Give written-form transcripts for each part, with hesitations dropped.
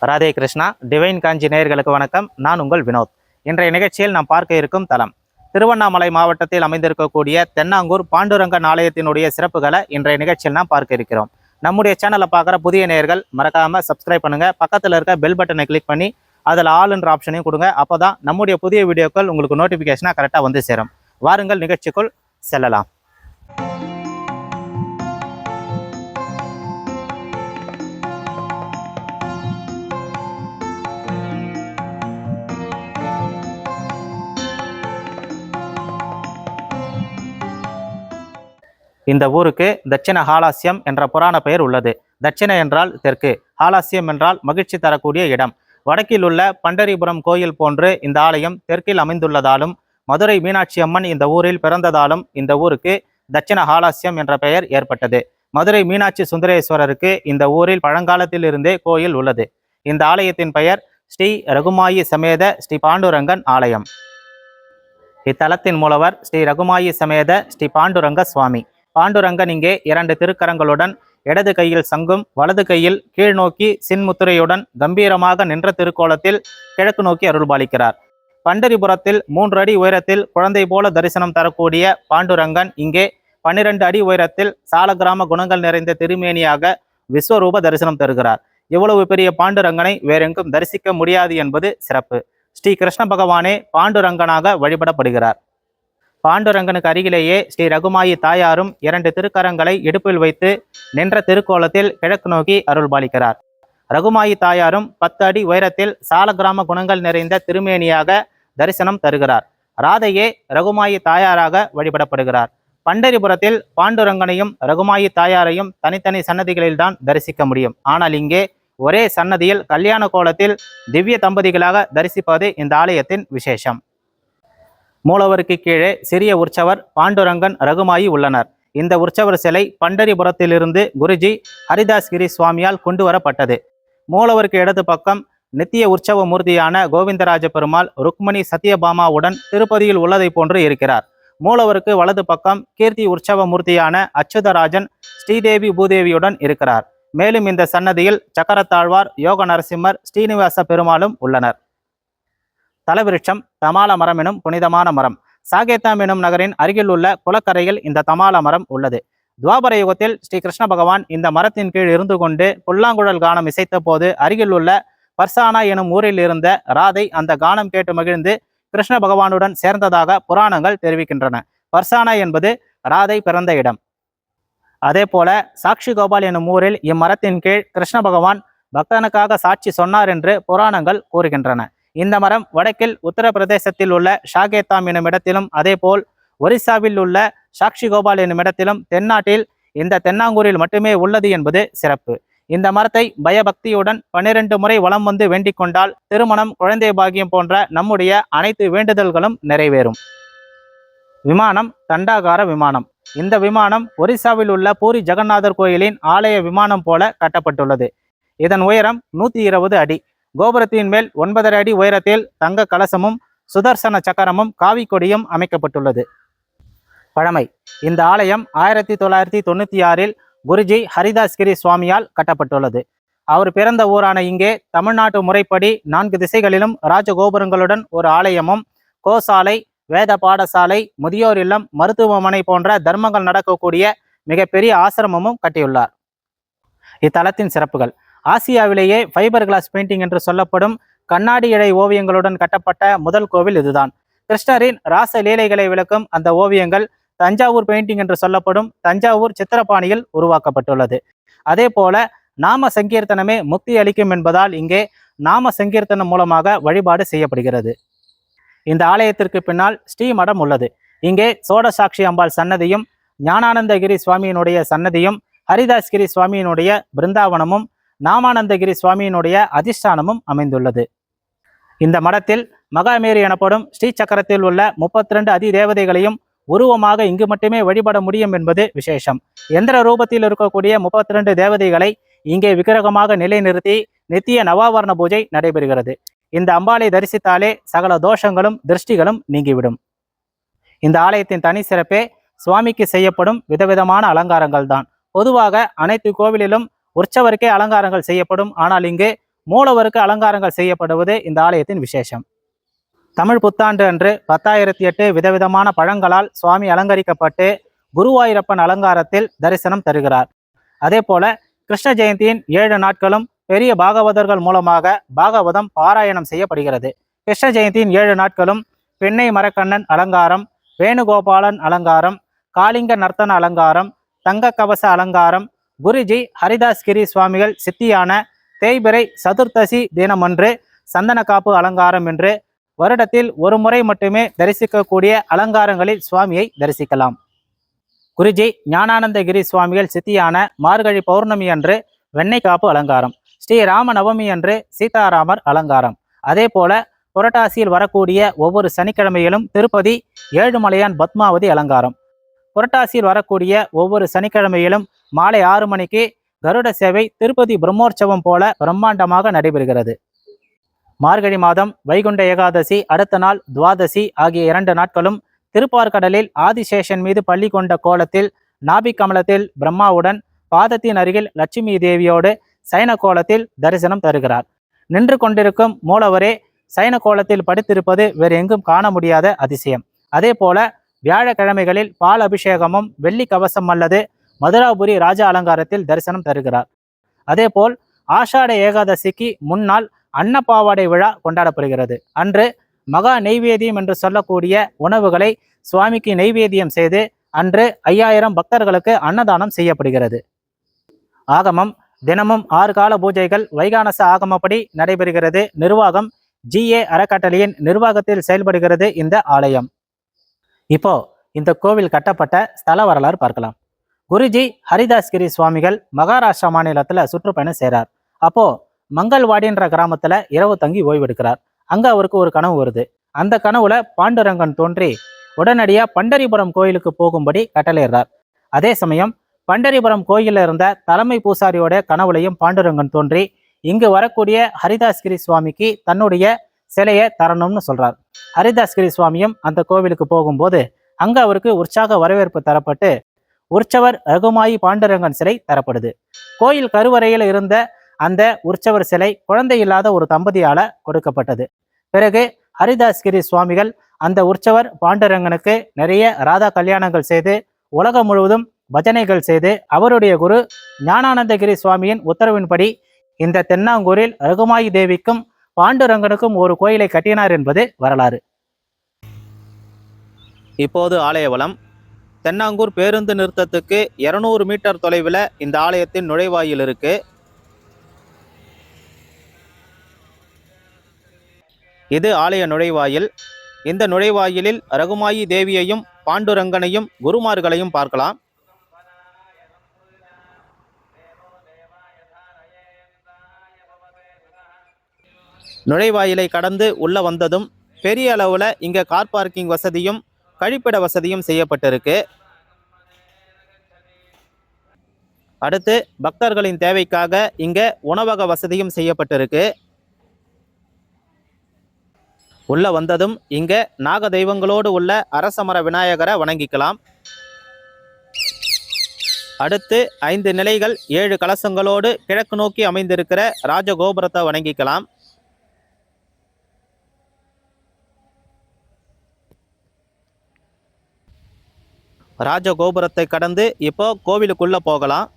Radhe Krishna. Divine காஞ்சி நேயர்களுக்கு வணக்கம். நான் உங்கள் வினோத். இன்றைய நிகழ்ச்சியில் நாம் பார்க்க இருக்கும் தலம் திருவண்ணாமலை மாவட்டத்தில் அமைந்திருக்கக்கூடிய தென்னாங்கூர் பாண்டுரங்கன் ஆலயத்தினுடைய சிறப்புகளை இன்றைய நிகழ்ச்சியில் நாம் பார்க்க இருக்கிறோம். நம்முடைய சேனலை பார்க்குற புதிய நேயர்கள் மறக்காமல் சப்ஸ்கிரைப் பண்ணுங்கள். பக்கத்தில் இருக்க பெல் பட்டனை கிளிக் பண்ணி அதில் ஆல்ன்ற ஆப்ஷனையும் கொடுங்க. அப்போ தான் நம்முடைய புதிய வீடியோக்கள் உங்களுக்கு நோட்டிஃபிகேஷனாக கரெக்டாக வந்து சேரும். வாருங்கள் நிகழ்ச்சிக்குள் செல்லலாம். இந்த ஊருக்கு தட்சிண ஹாலாஸ்யம் என்ற புராண பெயர் உள்ளது. தட்சிண என்றால் தெற்கு, ஹாலாஸ்யம் என்றால் மகிழ்ச்சி தரக்கூடிய இடம். வடக்கில் உள்ள பண்டரிபுரம் கோயில் போன்று இந்த ஆலயம் தெற்கில் அமைந்துள்ளதாலும் மதுரை மீனாட்சி அம்மன் இந்த ஊரில் பிறந்ததாலும் இந்த ஊருக்கு தட்சிண ஹாலாஸ்யம் என்ற பெயர் ஏற்பட்டது. மதுரை மீனாட்சி சுந்தரேஸ்வரருக்கு இந்த ஊரில் பழங்காலத்தில் இருந்தே கோயில் உள்ளது. இந்த ஆலயத்தின் பெயர் ஸ்ரீ ரகுமாயி சமேத ஸ்ரீ பாண்டுரங்கன் ஆலயம். இத்தலத்தின் மூலவர் ஸ்ரீ ரகுமாயி சமேத ஸ்ரீ பாண்டுரங்க சுவாமி. பாண்டுரங்கன் இங்கே 2 திருக்கரங்களுடன் இடது கையில் சங்கும் வலது கையில் கீழ் நோக்கி சின்முத்திரையுடன் கம்பீரமாக நின்ற திருக்கோலத்தில் கிழக்கு நோக்கி அருள்பாலிக்கிறார். பண்டரிபுரத்தில் 3 அடி உயரத்தில் குழந்தை போல தரிசனம் தரக்கூடிய பாண்டுரங்கன் இங்கே 12 அடி உயரத்தில் சாலக்கிராம குணங்கள் நிறைந்த திருமேனியாக விஸ்வரூப தரிசனம் தருகிறார். இவ்வளவு பெரிய பாண்டுரங்கனை வேறெங்கும் தரிசிக்க முடியாது என்பது சிறப்பு. ஸ்ரீ கிருஷ்ண பகவானே பாண்டுரங்கனாக வழிபடப்படுகிறார். பாண்டுரங்கனுக்கு அருகிலேயே ஸ்ரீ ரகுமாயி தாயாரும் 2 திருக்கரங்களை இடுப்பில் வைத்து நின்ற திருக்கோலத்தில் கிழக்கு நோக்கி அருள்பாலிக்கிறார். ரகுமாயி தாயாரும் 10 அடி உயரத்தில் சாலக்கிராம குணங்கள் நிறைந்த திருமேனியாக தரிசனம் தருகிறார். ராதையே ரகுமாயி தாயாராக வழிபடப்படுகிறார். பண்டரிபுரத்தில் பாண்டுரங்கனையும் ரகுமாயி தாயாரையும் தனித்தனி சன்னதிகளில்தான் தரிசிக்க முடியும். ஆனால் இங்கே ஒரே சன்னதியில் கல்யாண கோலத்தில் திவ்ய தம்பதிகளாக தரிசிப்பது இந்த ஆலயத்தின் விசேஷம். மூலவருக்கு கீழே சிறிய உற்சவர் பாண்டுரங்கன் ரகுமாயி உள்ளனர். இந்த உற்சவர் சிலை பண்டரிபுரத்திலிருந்து குருஜி ஹரிதாஸ்கிரி சுவாமியால் கொண்டு வரப்பட்டது. மூலவருக்கு இடது பக்கம் நித்திய உற்சவ மூர்த்தியான கோவிந்தராஜ பெருமாள் ருக்மணி சத்யபாமாவுடன் திருப்பதியில் உள்ளதை போன்று இருக்கிறார். மூலவருக்கு வலது பக்கம் கீர்த்தி உற்சவ மூர்த்தியான அச்சுதராஜன் ஸ்ரீதேவி பூதேவியுடன் இருக்கிறார். மேலும் இந்த சன்னதியில் சக்கரத்தாழ்வார், யோக நரசிம்மர், ஸ்ரீனிவாச பெருமாளும் உள்ளனர். தலவிருட்சம் தமால மரம் எனும் புனிதமான மரம். சாகேத்தாம் எனும் நகரின் அருகில் உள்ள குளக்கரையில் இந்த தமால மரம் உள்ளது. துவாபர யுகத்தில் ஸ்ரீ கிருஷ்ண பகவான் இந்த மரத்தின் கீழ் இருந்து கொண்டு புல்லாங்குழல் கானம் இசைத்த போது அருகில் உள்ள பர்சானா எனும் ஊரில் இருந்த ராதை அந்த கானம் கேட்டு மகிழ்ந்து கிருஷ்ண பகவானுடன் சேர்ந்ததாக புராணங்கள் தெரிவிக்கின்றன. பர்சானா என்பது ராதை பிறந்த இடம். அதே போல சாட்சி கோபால் எனும் ஊரில் இம்மரத்தின் கீழ் கிருஷ்ண பகவான் பக்தனுக்காக சாட்சி சொன்னார் என்று புராணங்கள் கூறுகின்றன. இந்த மரம் வடக்கில் உத்தரப்பிரதேசத்தில் உள்ள ஷாகேத்தாம் எனும் இடத்திலும் அதேபோல் ஒரிசாவில் உள்ள சாட்சி கோபால் எனும் இடத்திலும் தென்னாட்டில் இந்த தென்னாங்கூரில் மட்டுமே உள்ளது என்பது சிறப்பு. இந்த மரத்தை பயபக்தியுடன் 12 முறை வலம் வந்து வேண்டிக் கொண்டால் திருமணம், குழந்தை பாக்கியம் போன்ற நம்முடைய அனைத்து வேண்டுதல்களும் நிறைவேறும். விமானம் தண்டாகார விமானம். இந்த விமானம் ஒரிசாவில் உள்ள பூரி ஜெகநாதர் கோயிலின் ஆலய விமானம் போல கட்டப்பட்டுள்ளது. இதன் உயரம் 120 அடி. கோபுரத்தின் மேல் 9.5 அடி உயரத்தில் தங்க கலசமும் சுதர்சன சக்கரமும் காவி கொடியும் அமைக்கப்பட்டுள்ளது. பழமை. இந்த ஆலயம் 1996இல் குருஜி ஹரிதாஸ்கிரி சுவாமியால் கட்டப்பட்டுள்ளது. அவர் பிறந்த ஊரான இங்கே தமிழ்நாட்டு முறைப்படி 4 திசைகளிலும் ராஜகோபுரங்களுடன் ஒரு ஆலயமும், கோசாலை, வேத பாடசாலை, முதியோர் இல்லம், மருத்துவமனை போன்ற தர்மங்கள் நடக்கக்கூடிய மிகப்பெரிய ஆசிரமமும் கட்டியுள்ளார். இத்தலத்தின் சிறப்புகள். ஆசியாவிலேயே ஃபைபர் கிளாஸ் பெயிண்டிங் என்று சொல்லப்படும் கண்ணாடி இழை ஓவியங்களுடன் கட்டப்பட்ட முதல் கோவில் இதுதான். கிருஷ்ணரின் ராச லீலைகளை விளக்கும் அந்த ஓவியங்கள் தஞ்சாவூர் பெயிண்டிங் என்று சொல்லப்படும் தஞ்சாவூர் சித்திரப்பாணியில் உருவாக்கப்பட்டுள்ளது. அதே போல நாம சங்கீர்த்தனமே முக்தி அளிக்கும் என்பதால் இங்கே நாம சங்கீர்த்தனம் மூலமாக வழிபாடு செய்யப்படுகிறது. இந்த ஆலயத்திற்கு பின்னால் ஸ்ரீமடம் உள்ளது. இங்கே சோடசாட்சி அம்பாள் சன்னதியும், ஞானானந்தகிரி சுவாமியினுடைய சன்னதியும், ஹரிதாஸ்கிரி சுவாமியினுடைய பிருந்தாவனமும், நாமானந்தகிரி சுவாமியினுடைய அதிஷ்டானமும் அமைந்துள்ளது. இந்த மடத்தில் மகாமேரு எனப்படும் ஸ்ரீ சக்கரத்தில் உள்ள 32 அதி தேவதைகளையும் உருவமாக இங்கு மட்டுமே வழிபட முடியும் என்பது விசேஷம். எந்திர ரூபத்தில் இருக்கக்கூடிய 32 தேவதைகளை இங்கே விக்கிரகமாக நிலைநிறுத்தி நித்திய நவாவரண பூஜை நடைபெறுகிறது. இந்த அம்பாளை தரிசித்தாலே சகல தோஷங்களும் திருஷ்டிகளும் நீங்கிவிடும். இந்த ஆலயத்தின் தனி சிறப்பே சுவாமிக்கு செய்யப்படும் விதவிதமான அலங்காரங்கள் தான். பொதுவாக அனைத்து கோவிலிலும் உற்சவருக்கே அலங்காரங்கள் செய்யப்படும். ஆனால் இங்கு மூலவருக்கு அலங்காரங்கள் செய்யப்படுவது இந்த ஆலயத்தின் விசேஷம். தமிழ் புத்தாண்டு அன்று 10,008 விதவிதமான பழங்களால் சுவாமி அலங்கரிக்கப்பட்டு குருவாயூரப்பன் அலங்காரத்தில் தரிசனம் தருகிறார். அதே போல கிருஷ்ண ஜெயந்தியின் 7 நாட்களும் பெரிய பாகவதர்கள் மூலமாக பாகவதம் பாராயணம் செய்யப்படுகிறது. கிருஷ்ண ஜெயந்தியின் 7 நாட்களும் பெண்ணை மரக்கண்ணன் அலங்காரம், வேணுகோபாலன் அலங்காரம், காளிங்க நர்த்தன அலங்காரம், தங்க கவச அலங்காரம், குருஜி ஹரிதாஸ் கிரி சுவாமிகள் சித்தியான தேய்பிறை சதுர்த்தசி தினமன்று சந்தன காப்பு அலங்காரம் என்று வருடத்தில் ஒரு முறை மட்டுமே தரிசிக்கக்கூடிய அலங்காரங்களில் சுவாமியை தரிசிக்கலாம். குருஜி ஞானானந்தகிரி சுவாமிகள் சித்தியான மார்கழி பௌர்ணமி அன்று வெண்ணெய் காப்பு அலங்காரம், ஸ்ரீ ராம நவமி அன்று சீதாராமர் அலங்காரம். அதே போல புரட்டாசியில் வரக்கூடிய ஒவ்வொரு சனிக்கிழமையிலும் திருப்பதி ஏழுமலையான் பத்மாவதி அலங்காரம். புரட்டாசியில் வரக்கூடிய ஒவ்வொரு சனிக்கிழமையிலும் மாலை 6 மணிக்கு கருட சேவை திருப்பதி பிரம்மோற்சவம் போல பிரம்மாண்டமாக நடைபெறுகிறது. மார்கழி மாதம் வைகுண்ட ஏகாதசி, அடுத்த நாள் துவாதசி ஆகிய 2 நாட்களும் திருப்பார்கடலில் ஆதிசேஷன் மீது பள்ளி கொண்ட கோலத்தில் நாபிக் கமலத்தில் பிரம்மாவுடன் பாதத்தின் அருகில் லட்சுமி தேவியோடு சைன கோலத்தில் தரிசனம் தருகிறார். நின்று கொண்டிருக்கும் மூலவரே சைன கோலத்தில் படுத்திருப்பது வேறு எங்கும் காண முடியாத அதிசயம். அதே போல வியாழக்கிழமைகளில் பால் அபிஷேகமும் வெள்ளி கவசம் அல்லது மதுராபுரி ராஜா அலங்காரத்தில் தரிசனம் தருகிறார். அதேபோல் ஆஷாட ஏகாதசிக்கு முன்னால் அன்னப்பாவாடை விழா கொண்டாடப்படுகிறது. அன்று மகா நெய்வேத்தியம் என்று சொல்லக்கூடிய உணவுகளை சுவாமிக்கு நெய்வேத்தியம் செய்து அன்று 5000 பக்தர்களுக்கு அன்னதானம் செய்யப்படுகிறது. ஆகமம் தினமும் 6 கால பூஜைகள் வைகானச ஆகமப்படி நடைபெறுகிறது. நிர்வாகம் GA அறக்கட்டளையின் நிர்வாகத்தில் செயல்படுகிறது இந்த ஆலயம். இப்போ இந்த கோவில் கட்டப்பட்ட ஸ்தல வரலாறு பார்க்கலாம். குருஜி ஹரிதாஸ் கிரி சுவாமிகள் மகாராஷ்டிரா மாநிலத்துல சுற்றுப்பயணம் செய்கிறார். அப்போ மங்கள்வாடின்ற கிராமத்துல இரவு தங்கி ஓய்வெடுக்கிறார். அங்க அவருக்கு ஒரு கனவு வருது. அந்த கனவுல பாண்டுரங்கன் தோன்றி உடனடியா பண்டரிபுரம் கோயிலுக்கு போகும்படி கட்டளையிடுறார். அதே சமயம் பண்டரிபுரம் கோயிலில் இருந்த தலைமை பூசாரியோட கனவுலையும் பாண்டுரங்கன் தோன்றி இங்கு வரக்கூடிய ஹரிதாஸ்கிரி சுவாமிக்கு தன்னுடைய சிலையை தரணும்னு சொல்றார். ஹரிதாஸ்கிரி சுவாமியும் அந்த கோவிலுக்கு போகும்போது அங்க அவருக்கு உற்சாக வரவேற்பு தரப்பட்டு உற்சவர் ரகுமாயி பாண்டுரங்கன் சிலை தரப்படுது. கோயில் கருவறையில் இருந்த அந்த உற்சவர் சிலை குழந்தை இல்லாத ஒரு தம்பதியால கொடுக்கப்பட்டது. பிறகு ஹரிதாஸ்கிரி சுவாமிகள் அந்த உற்சவர் பாண்டுரங்கனுக்கு நிறைய ராதா கல்யாணங்கள் செய்து உலகம் முழுவதும் பஜனைகள் செய்து அவருடைய குரு ஞானானந்தகிரி சுவாமியின் உத்தரவின்படி இந்த தென்னாங்கூரில் ரகுமாயி தேவிக்கும் பாண்டுரங்கனுக்கும் ஒரு கோயிலை கட்டினார் என்பது வரலாறு. இப்போது ஆலய வளம். தென்னாங்கூர் பேருந்து நிறுத்தத்துக்கு 200 மீட்டர் தொலைவில் இந்த ஆலயத்தின் நுழைவாயில் இருக்கு. இது ஆலய நுழைவாயில். இந்த நுழைவாயிலில் ரகுமாயி தேவியையும் பாண்டுரங்கனையும் குருமார்களையும் பார்க்கலாம். நுழைவாயிலை கடந்து உள்ள வந்ததும் பெரிய அளவில் இங்கே கார் பார்க்கிங் வசதியும் கழிப்பிட வசதியும் செய்யப்பட்டிருக்கு. அடுத்து பக்தர்களின் தேவைக்காக இங்கே உணவக வசதியும் செய்யப்பட்டிருக்கு. உள்ள வந்ததும் இங்கே நாக தெய்வங்களோடு உள்ள அரசமர விநாயகரை வணங்கிக்கலாம். அடுத்து 5 நிலைகள் 7 கலசங்களோடு கிழக்கு நோக்கி அமைந்திருக்கிற ராஜகோபுரத்தை வணங்கிக்கலாம். ராஜகோபுரத்தை கடந்து இப்போ கோவிலுக்குள்ள போகலாம்.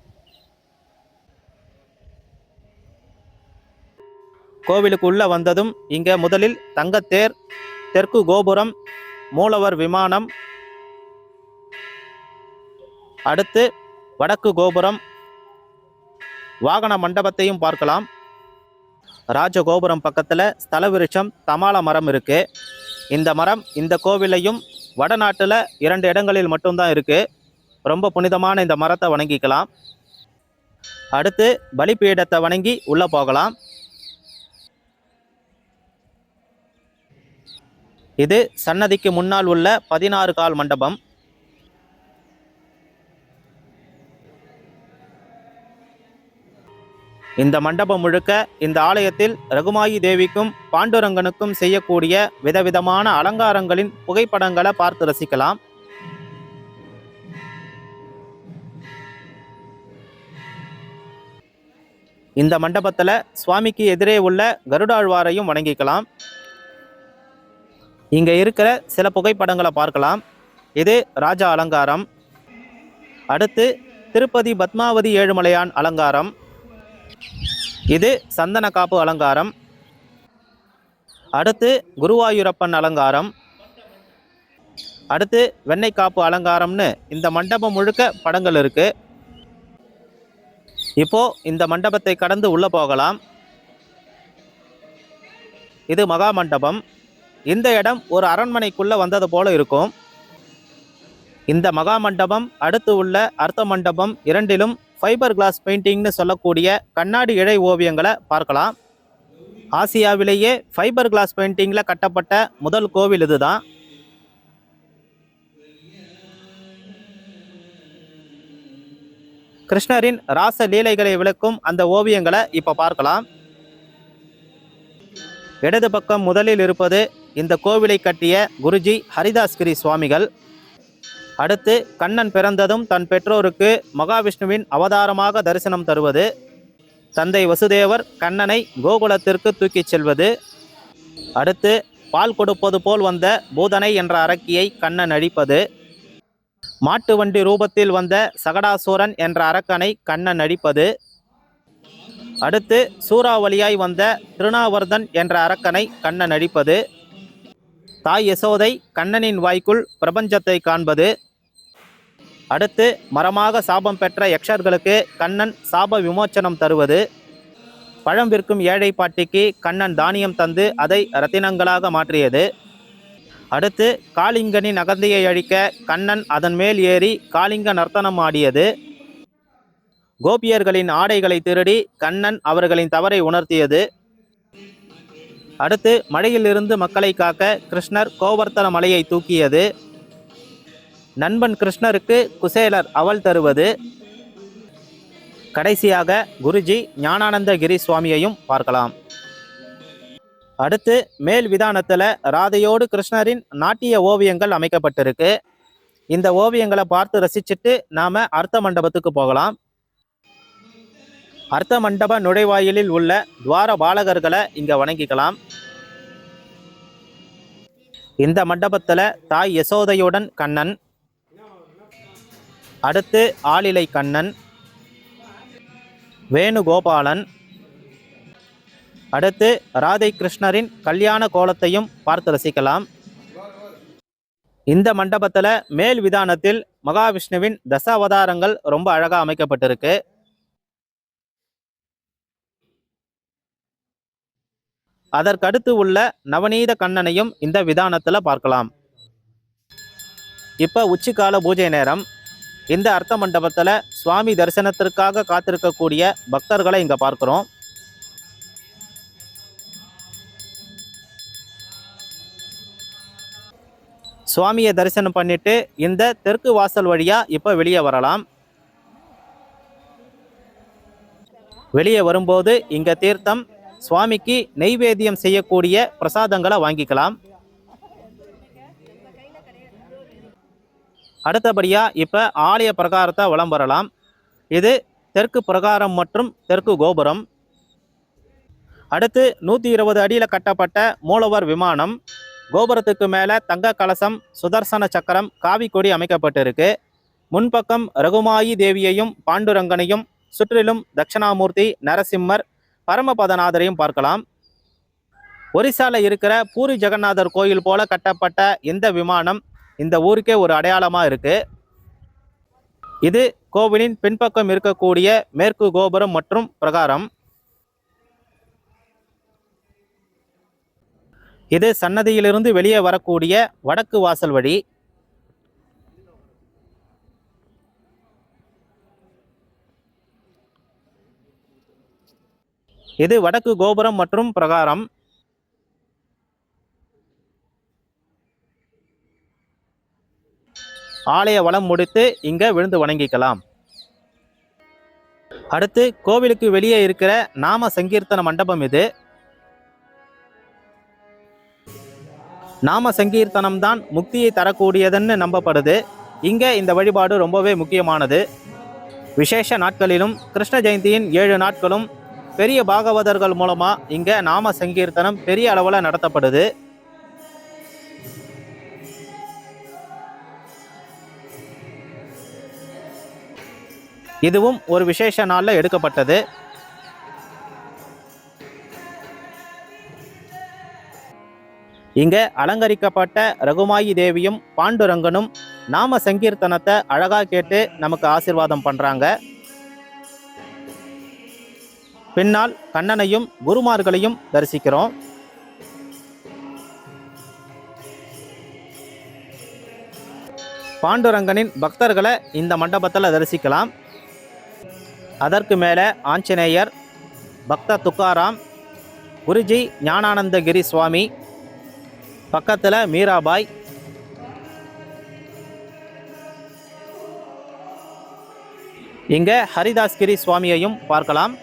கோவிலுக்கு உள்ள வந்ததும் இங்கே முதலில் தங்கத்தேர், தெற்கு கோபுரம், மூலவர் விமானம், அடுத்து வடக்கு கோபுரம், வாகன மண்டபத்தையும் பார்க்கலாம். ராஜகோபுரம் பக்கத்தில் ஸ்தல விருட்சம் தமால மரம் இருக்கு. இந்த மரம் இந்த கோவிலையும் வடநாட்டில் 2 இடங்களில் மட்டும்தான் இருக்கு. ரொம்ப புனிதமான இந்த மரத்தை வணங்கிக்கலாம். அடுத்து பலிபீடத்தை வணங்கி உள்ள போகலாம். இது சன்னதிக்கு முன்னால் உள்ள 16 கால் மண்டபம். இந்த மண்டபம் முழுக்க இந்த ஆலயத்தில் ரகுமாயி தேவிக்கும் பாண்டுரங்கனுக்கும் செய்யக்கூடிய விதவிதமான அலங்காரங்களின் புகைப்படங்களை பார்த்து ரசிக்கலாம். இந்த மண்டபத்தில் சுவாமிக்கு எதிரே உள்ள கருடாழ்வாரையும் வணங்கிக்கலாம். இங்கே இருக்கிற சில புகைப்படங்களை பார்க்கலாம். இது ராஜா அலங்காரம். அடுத்து திருப்பதி பத்மாவதி ஏழுமலையான் அலங்காரம். இது சந்தன காப்பு அலங்காரம். அடுத்து குருவாயூரப்பன் அலங்காரம். அடுத்து வெண்ணெய் காப்பு அலங்காரம்னு இந்த மண்டபம் முழுக்க படங்கள் இருக்கு. இப்போ இந்த மண்டபத்தை கடந்து உள்ள போகலாம். இது மகா மண்டபம். இந்த இடம் ஒரு அரண்மனைக்குள்ள வந்தது போல இருக்கும். இந்த மகா மண்டபம் அடுத்து உள்ள அர்த்த மண்டபம் இரண்டிலும் ஃபைபர் கிளாஸ் பெயிண்டிங்னு சொல்லக்கூடிய கண்ணாடி இழை ஓவியங்களை பார்க்கலாம். ஆசியாவிலேயே ஃபைபர் கிளாஸ் பெயிண்டிங்கில் கட்டப்பட்ட முதல் கோவில் இதுதான். கிருஷ்ணரின் ராச லீலைகளை விளக்கும் அந்த ஓவியங்களை இப்போ பார்க்கலாம். இடது பக்கம் முதலில் இருப்பது இந்த கோவிலை கட்டிய குருஜி ஹரிதாஸ்கிரி சுவாமிகள். அடுத்து கண்ணன் பிறந்ததும் தன் பெற்றோருக்கு மகாவிஷ்ணுவின் அவதாரமாக தரிசனம் தருவது. தந்தை வசுதேவர் கண்ணனை கோகுலத்திற்கு தூக்கிச் செல்வது. அடுத்து பால் கொடுப்பது போல் வந்த பூதனை என்ற அரக்கியை கண்ணன் அழிப்பது. மாட்டு வண்டி ரூபத்தில் வந்த சகடாசூரன் என்ற அரக்கனை கண்ணன் அழிப்பது. அடுத்து சூறாவளியாய் வந்த திருநாவர்தன் என்ற அரக்கனை கண்ணன் அழிப்பது. தாய் யசோதை கண்ணனின் வாய்க்குள் பிரபஞ்சத்தை காண்பது. அடுத்து மரமாக சாபம் பெற்ற யக்ஷர்களுக்கு கண்ணன் சாப விமோச்சனம் தருவது. பழம் விற்கும் ஏழை பாட்டிக்கு கண்ணன் தானியம் தந்து அதை ரத்தினங்களாக மாற்றியது. அடுத்து காளிங்கனின் அகந்தையை அழிக்க கண்ணன் அதன் மேல் ஏறி காளிங்க நர்த்தனம் ஆடியது. கோபியர்களின் ஆடைகளை திருடி கண்ணன் அவர்களின் தவறை உணர்த்தியது. அடுத்து மழையிலிருந்து மக்களை காக்க கிருஷ்ணர் கோவர்த்தன மலையை தூக்கியது. நண்பன் கிருஷ்ணருக்கு குசேலர் அவள் தருவது. கடைசியாக குருஜி ஞானானந்தகிரி சுவாமியையும் பார்க்கலாம். அடுத்து மேல் விதானத்தில் ராதையோடு கிருஷ்ணரின் நாட்டிய ஓவியங்கள் அமைக்கப்பட்டிருக்கு. இந்த ஓவியங்களை பார்த்து ரசிச்சுட்டு நாம அர்த்த மண்டபத்துக்கு போகலாம். அர்த்த மண்டப நுழைவாயிலில் உள்ள துவார பாலகர்களை இங்க வணங்கிக்கலாம். இந்த மண்டபத்தில் தாய் யசோதையுடன் கண்ணன், அடுத்து ஆளிலை கண்ணன், வேணுகோபாலன், அடுத்து ராதை கிருஷ்ணரின் கல்யாண கோலத்தையும் பார்த்து ரசிக்கலாம். இந்த மண்டபத்தில் மேல் விதானத்தில் மகாவிஷ்ணுவின் தசாவதாரங்கள் ரொம்ப அழகாக அமைக்கப்பட்டிருக்கு. அதற்கடுத்து உள்ள நவநீத கண்ணனையும் இந்த விதானத்தில் பார்க்கலாம். இப்போ உச்சிக்கால பூஜை நேரம். இந்த அர்த்த மண்டபத்தில் சுவாமி தரிசனத்திற்காக காத்திருக்கக்கூடிய பக்தர்களை இங்கே பார்க்குறோம். சுவாமியை தரிசனம் பண்ணிட்டு இந்த தெற்கு வாசல் வழியா இப்போ வெளியே வரலாம். வெளியே வரும்போது இங்க தீர்த்தம், சுவாமிக்கு நெய்வேத்தியம் செய்யக்கூடிய பிரசாதங்களை வாங்கிக்கலாம். அடுத்தபடியா இப்ப ஆலய பிரகாரத்தை வலம் வரலாம். இது தெற்கு பிரகாரம் மற்றும் தெற்கு கோபுரம். அடுத்து 120 அடியில் கட்டப்பட்ட மூலவர் விமானம். கோபுரத்துக்கு மேலே தங்க கலசம், சுதர்சன சக்கரம், காவி கொடி அமைக்கப்பட்டிருக்கு. முன்பக்கம் ரகுமாயி தேவியையும் பாண்டுரங்கனையும், சுற்றிலும் தட்சிணாமூர்த்தி, நரசிம்மர், பரமபதநாதரையும் பார்க்கலாம். ஒரிசால இருக்கிற பூரி ஜெகநாதர் கோயில் போல கட்டப்பட்ட இந்த விமானம் இந்த ஊருக்கே ஒரு அடையாளமாக இருக்கு. இது கோவிலின் பின்பக்கம் இருக்கக்கூடிய மேற்கு கோபுரம் மற்றும் பிரகாரம். இது சன்னதியிலிருந்து வெளியே வரக்கூடிய வடக்கு வாசல் வழி. இது வடக்கு கோபுரம் மற்றும் பிரகாரம். ஆலய வலம் முடித்து இங்க விழுந்து வணங்கிக்கலாம். அடுத்து கோவிலுக்கு வெளியே இருக்கிற நாம சங்கீர்த்தன மண்டபம். இது நாம சங்கீர்த்தனம் தான் முக்தியை தரக்கூடியதுன்னு நம்பப்படுது. இங்க இந்த வழிபாடு ரொம்பவே முக்கியமானது. விசேஷ நாட்களிலும் கிருஷ்ண ஜெயந்தியின் 7 நாட்களும் பெரிய பாகவதர்கள் மூலமா இங்க நாம சங்கீர்த்தனம் பெரிய அளவுல நடத்தப்படுது. இதுவும் ஒரு விசேஷ நாள்ல எடுக்கப்பட்டது. இங்க அலங்கரிக்கப்பட்ட ரகுமாயி தேவியும் பாண்டுரங்கனும் நாம சங்கீர்த்தனத்தை அழகா கேட்டு நமக்கு ஆசீர்வாதம் பண்றாங்க. பின்னால் கண்ணனையும் குருமார்களையும் தரிசிக்கிறோம். பாண்டுரங்கனின் பக்தர்களை இந்த மண்டபத்தில் தரிசிக்கலாம். அதற்கு மேலே ஆஞ்சநேயர், பக்த துக்காராம், குருஜி ஞானானந்தகிரி சுவாமி, பக்கத்தில் மீராபாய், இங்கே ஹரிதாஸ்கிரி சுவாமியையும் பார்க்கலாம்.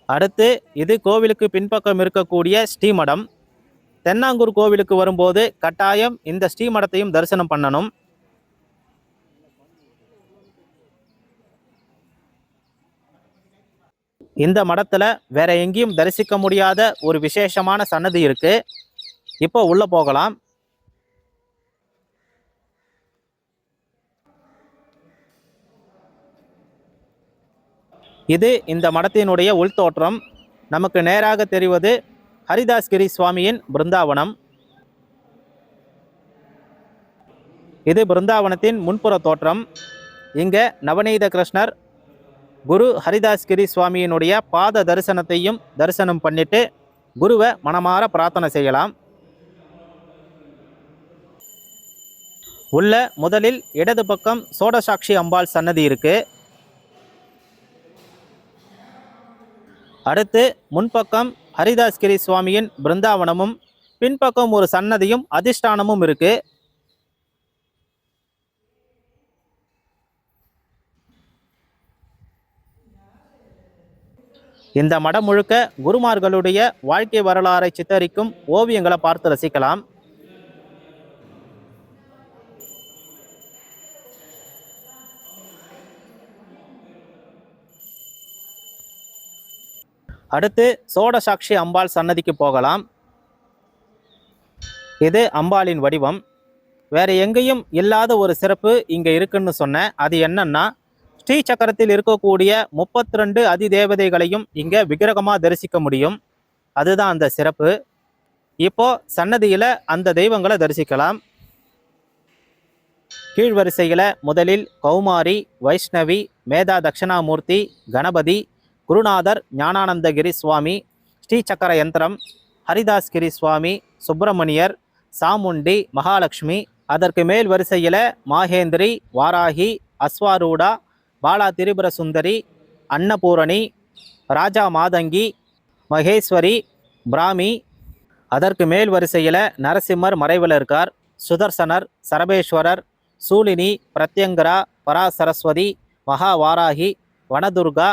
அடுத்து இது கோவிலுக்கு பின்பக்கம் இருக்கக்கூடிய ஸ்ரீமடம். தென்னாங்கூர் கோவிலுக்கு வரும்போது கட்டாயம் இந்த ஸ்ரீமடத்தையும் தரிசனம் பண்ணணும். இந்த மடத்துல வேற எங்கேயும் தரிசிக்க முடியாத ஒரு விசேஷமான சன்னதி இருக்கு. இப்போ உள்ள போகலாம். இது இந்த மடத்தினுடைய உள்தோற்றம். நமக்கு நேராக தெரிவது ஹரிதாஸ்கிரி சுவாமியின் பிருந்தாவனம். இது பிருந்தாவனத்தின் முன்புற தோற்றம். இங்க நவநீத கிருஷ்ணர் குரு ஹரிதாஸ்கிரி சுவாமியினுடைய பாத தரிசனத்தையும் தரிசனம் பண்ணிட்டு குருவை மனமாற பிரார்த்தனை செய்யலாம். உள்ள முதலில் இடது பக்கம் சோடசாட்சி அம்பாள் சன்னதி இருக்கு. அடுத்து முன்பக்கம் ஹரிதாஸ்கிரி சுவாமியின் பிருந்தாவனமும் பின்பக்கம் ஒரு சன்னதியும் அதிஷ்டானமும் இருக்கு. இந்த மடம் முழுக்க குருமார்களுடைய வாழ்க்கை வரலாறை சித்தரிக்கும் ஓவியங்களை பார்த்து ரசிக்கலாம். அடுத்து சோடசாட்சி அம்பாள் சன்னதிக்கு போகலாம். இது அம்பாளின் வடிவம். வேற எங்கேயும் இல்லாத ஒரு சிறப்பு இங்க இருக்குன்னு சொன்னேன். அது என்னன்னா, ஸ்ரீ சக்கரத்தில் இருக்கக்கூடிய 32 அதிதேவதைகளையும் இங்க விக்கிரகமா தரிசிக்க முடியும். அதுதான் அந்த சிறப்பு. இப்போ சன்னதியில அந்த தெய்வங்களை தரிசிக்கலாம். கீழ்வரிசையில முதலில் கௌமாரி, வைஷ்ணவி, மேதா தட்சிணாமூர்த்தி, கணபதி, குருநாதர் ஞானானந்தகிரி சுவாமி, ஸ்ரீசக்கர யந்திரம், ஹரிதாஸ்கிரி சுவாமி, சுப்பிரமணியர், சாமுண்டி, மகாலட்சுமி. அதற்கு மேல் வரிசையில் மாகேந்திரி, வாராகி, அஸ்வாரூடா, பாலா திரிபுர சுந்தரி, அன்னபூரணி, ராஜா மாதங்கி, மகேஸ்வரி, பிராமி. அதற்கு மேல் வரிசையில் நரசிம்மர் மறைவில் இருக்கார். சுதர்சனர், சரபேஸ்வரர், சூலினி, பிரத்யங்கரா, பராசரஸ்வதி, மகாவாராகி, வனதுர்கா,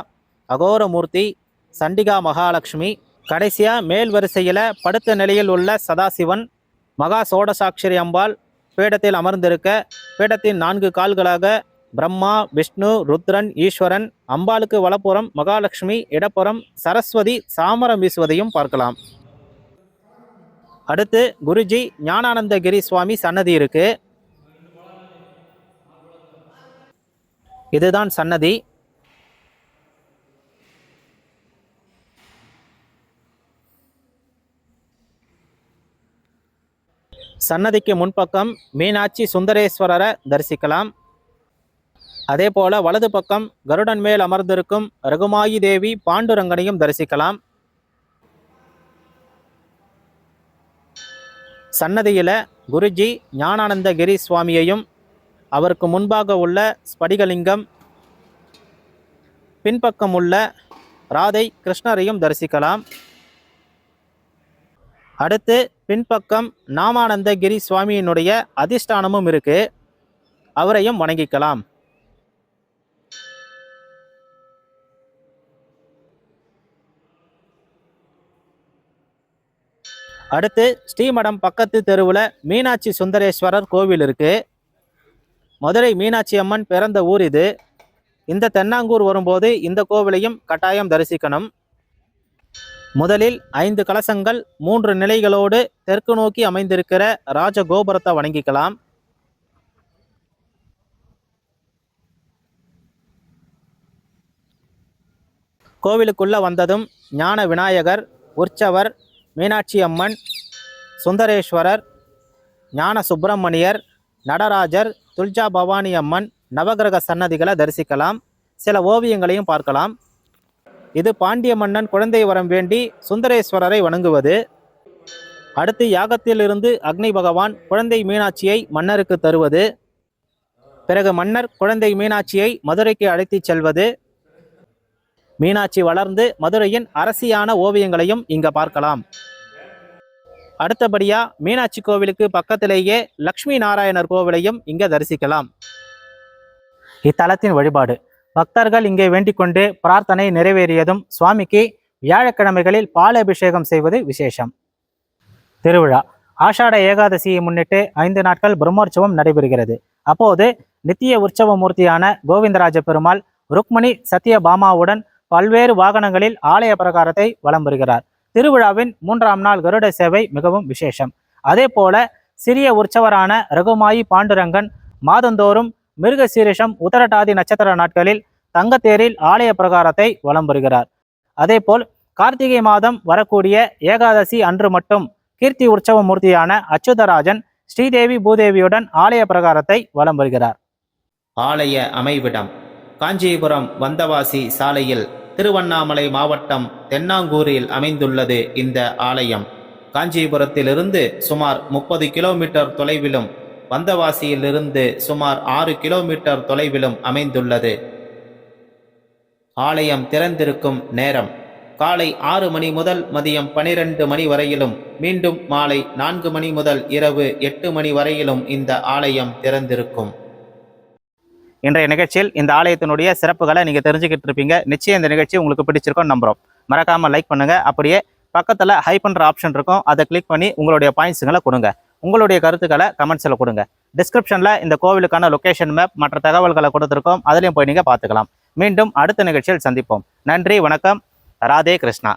அகோரமூர்த்தி, சண்டிகா மகாலட்சுமி. கடைசியா மேல் வரிசையில படுத்த நிலையில் உள்ள சதாசிவன், மகா சோடசாட்சரி அம்பாள் பீடத்தில் அமர்ந்திருக்க, பீடத்தின் 4 கால்களாக பிரம்மா, விஷ்ணு, ருத்ரன், ஈஸ்வரன், அம்பாளுக்கு வலப்புறம் மகாலட்சுமி, இடப்புறம் சரஸ்வதி சாமரம் வீசுவதையும் பார்க்கலாம். அடுத்து குருஜி ஞானானந்தகிரி சுவாமி சன்னதி இருக்கு. இதுதான் சன்னதி. சன்னதிக்கு முன்பக்கம் மீனாட்சி சுந்தரேஸ்வரரை தரிசிக்கலாம். அதே போல வலது பக்கம் கருடன் மேல் அமர்ந்திருக்கும் ரகுமாயி தேவி பாண்டுரங்கனையும் தரிசிக்கலாம். சன்னதியில குருஜி ஞானானந்தகிரி சுவாமியையும் அவருக்கு முன்பாக உள்ள ஸ்படிகலிங்கம், பின்பக்கம் உள்ள ராதை கிருஷ்ணரையும் தரிசிக்கலாம். அடுத்து பின்பக்கம் நாமானந்தகிரி சுவாமியினுடைய அதிஷ்டானமும் இருக்கு. அவரையும் வணங்கிக்கலாம். அடுத்து ஸ்ரீமடம் பக்கத்து தெருவில் மீனாட்சி சுந்தரேஸ்வரர் கோவில் இருக்கு. மதுரை மீனாட்சி அம்மன் பிறந்த ஊர் இது. இந்த தென்னாங்கூர் வரும்போது இந்த கோவிலையும் கட்டாயம் தரிசிக்கணும். முதலில் 5 கலசங்கள் 3 நிலைகளோடு தெற்கு நோக்கி அமைந்திருக்கிற ராஜகோபுரத்தை வணங்கிக்கலாம். கோவிலுக்குள்ள வந்ததும் ஞான விநாயகர், உற்சவர், மீனாட்சி அம்மன், சுந்தரேஸ்வரர், ஞான சுப்பிரமணியர், நடராஜர், துல்ஜா பவானி அம்மன், நவகிரக சன்னதிகளை தரிசிக்கலாம். சில ஓவியங்களையும் பார்க்கலாம். இது பாண்டிய மன்னன் குழந்தை வரம் வேண்டி சுந்தரேஸ்வரரை வணங்குவது. அடுத்து யாகத்திலிருந்து அக்னி பகவான் குழந்தை மீனாட்சியை மன்னருக்கு தருவது. பிறகு மன்னர் குழந்தை மீனாட்சியை மதுரைக்கு அழைத்து செல்வது. மீனாட்சி வளர்ந்து மதுரையின் அரசியான ஓவியங்களையும் இங்க பார்க்கலாம். அடுத்தபடியா மீனாட்சி கோவிலுக்கு பக்கத்திலேயே லக்ஷ்மி நாராயணர் கோவிலையும் இங்க தரிசிக்கலாம். இத்தலத்தின் வழிபாடு பக்தர்கள் இங்கே வேண்டிக் கொண்டு பிரார்த்தனை நிறைவேறியதும் சுவாமிக்கு வியாழக்கிழமைகளில் பால் அபிஷேகம் செய்வது விசேஷம். திருவிழா ஆஷாட ஏகாதசியை முன்னிட்டு 5 நாட்கள் பிரம்மோற்சவம் நடைபெறுகிறது. அப்போது நித்திய உற்சவ மூர்த்தியான கோவிந்தராஜ பெருமாள் ருக்மணி சத்யபாமாவுடன் பல்வேறு வாகனங்களில் ஆலய பிரகாரத்தை வலம் வருகிறார். திருவிழாவின் 3ஆம் நாள் கருட சேவை மிகவும் விசேஷம். அதே போல சிறிய உற்சவரான ரகுமாயி பாண்டுரங்கன் மாதந்தோறும் மிருகசீரிஷம் உத்தரட்டாதி நட்சத்திர நாட்களில் தங்கத்தேரில் ஆலய பிரகாரத்தை வலம் வருகிறார். அதேபோல் கார்த்திகை மாதம் வரக்கூடிய ஏகாதசி அன்று மட்டும் கீர்த்தி உற்சவ மூர்த்தியான அச்சுதராஜன் ஸ்ரீதேவி பூதேவியுடன் ஆலய பிரகாரத்தை வலம் வருகிறார். ஆலய அமைவிடம் காஞ்சிபுரம் வந்தவாசி சாலையில் திருவண்ணாமலை மாவட்டம் தென்னாங்கூரில் அமைந்துள்ளது இந்த ஆலயம். காஞ்சிபுரத்திலிருந்து சுமார் 30 கிலோமீட்டர் தொலைவிலும் வந்தவாசியிலிருந்து சுமார் 6 கிலோமீட்டர் தொலைவிலும் அமைந்துள்ளது. ஆலயம் திறந்திருக்கும் நேரம் காலை 6 மணி முதல் மதியம் 12 மணி வரையிலும், மீண்டும் மாலை 4 மணி முதல் இரவு 8 மணி வரையிலும் இந்த ஆலயம் திறந்திருக்கும். இன்றைய நிகழ்ச்சியில் இந்த ஆலயத்தினுடைய சிறப்புகளை நீங்கள் தெரிஞ்சுக்கிட்டு இருப்பீங்க. நிச்சயம் இந்த நிகழ்ச்சி உங்களுக்கு பிடிச்சிருக்கும் நம்புகிறோம். மறக்காமல் லைக் பண்ணுங்கள். அப்படியே பக்கத்தில் ஹை பண்ணுற ஆப்ஷன் இருக்கும், அதை கிளிக் பண்ணி உங்களுடைய பாயிண்ட்ஸுங்களை கொடுங்க. உங்களுடைய கருத்துக்களை கமெண்ட்ஸில் கொடுங்க. டிஸ்கிரிப்ஷனில் இந்த கோவிலுக்கான லொக்கேஷன் மேப் மற்ற தகவல்களை கொடுத்துருக்கோம், அதுலேயும் போய் நீங்கள் பார்த்துக்கலாம். மீண்டும் அடுத்த நிகழ்ச்சியில் சந்திப்போம். நன்றி, வணக்கம். ராதே கிருஷ்ணா.